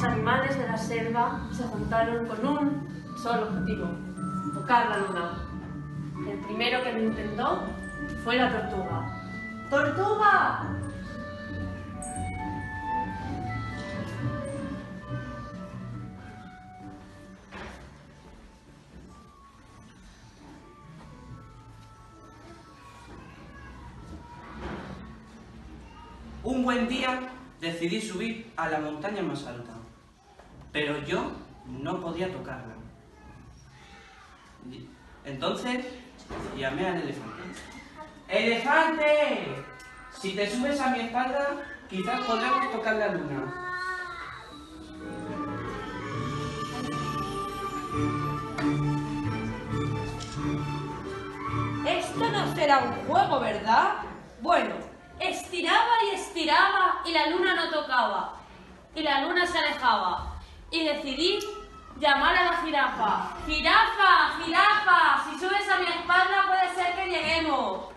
animales de la selva se juntaron con un solo objetivo: tocar la luna. El primero que lo intentó fue la tortuga. ¡Tortuga! Un buen día decidí subir a la montaña más alta, pero yo no podía tocarla. Entonces llamé al elefante. ¡Elefante! Si te subes a mi espalda, quizás podremos tocar la luna. Esto no será un juego, ¿verdad? Bueno, estiraba y la luna no tocaba. Y la luna se alejaba. Y decidí llamar a la jirafa. ¡Jirafa! ¡Jirafa! Si subes a mi espalda puede ser que lleguemos.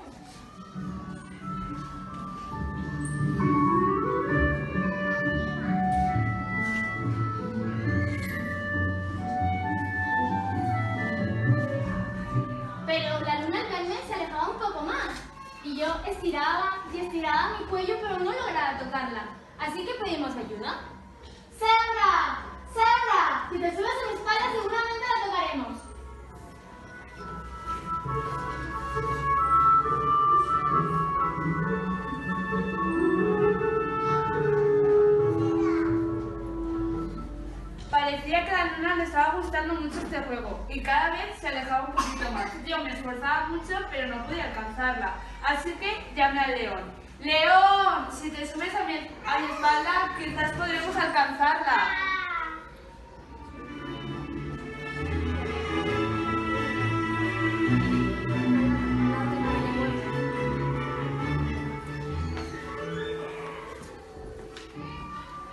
Pero la luna al verme se alejaba un poco más. Y yo estiraba y estiraba mi cuello, pero no lograba tocarla. Así que pedimos ayuda. ¡Sandra! ¡Sandra! Si te subes a mi espalda seguramente la tocaremos. Parecía que a la luna le estaba gustando mucho este juego y cada vez se alejaba un poquito más. Yo me esforzaba mucho, pero no podía alcanzarla. Así que llamé al león. ¡León! Si te subes a mi espalda, quizás podremos alcanzarla.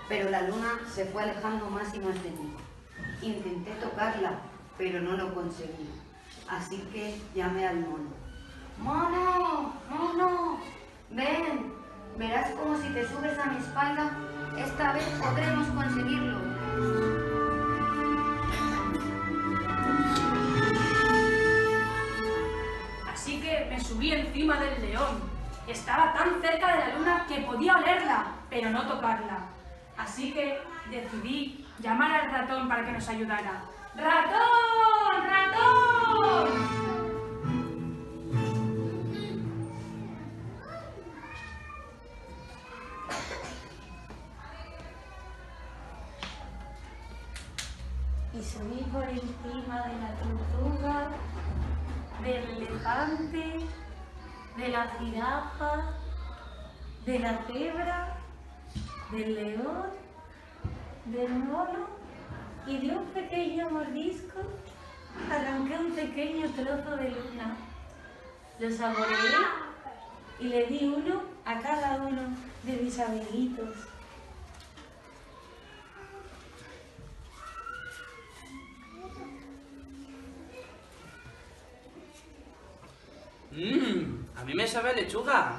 Pero la luna se fue alejando más y más de mí. Intenté tocarla, pero no lo conseguí. Así que llamé al mono. ¡Mono! ¡Mono! ¡Ven! Verás como si te subes a mi espalda, esta vez podremos conseguirlo. Así que me subí encima del león. Estaba tan cerca de la luna que podía olerla, pero no tocarla. Así que decidí llamar al ratón para que nos ayudara. ¡Ratón! ¡Ratón! Y subí por encima de la tortuga, del elefante, de la jirafa, de la cebra, del león, del mono y de un pequeño mordisco arranqué un pequeño trozo de luna. Lo saboreé y le di uno a cada uno de mis amiguitos. A mí me sabe a lechuga.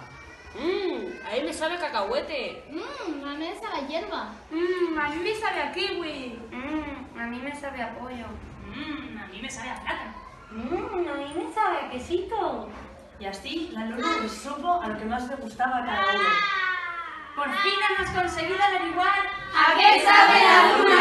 A mí me sabe a cacahuete. A mí me sabe a hierba. A mí me sabe a kiwi. A mí me sabe a pollo. A mí me sabe a plátano. A mí me sabe a quesito. Y así la luna les supo a lo que más le gustaba a cada uno. Por fin hemos conseguido averiguar ¿A qué sabe la luna?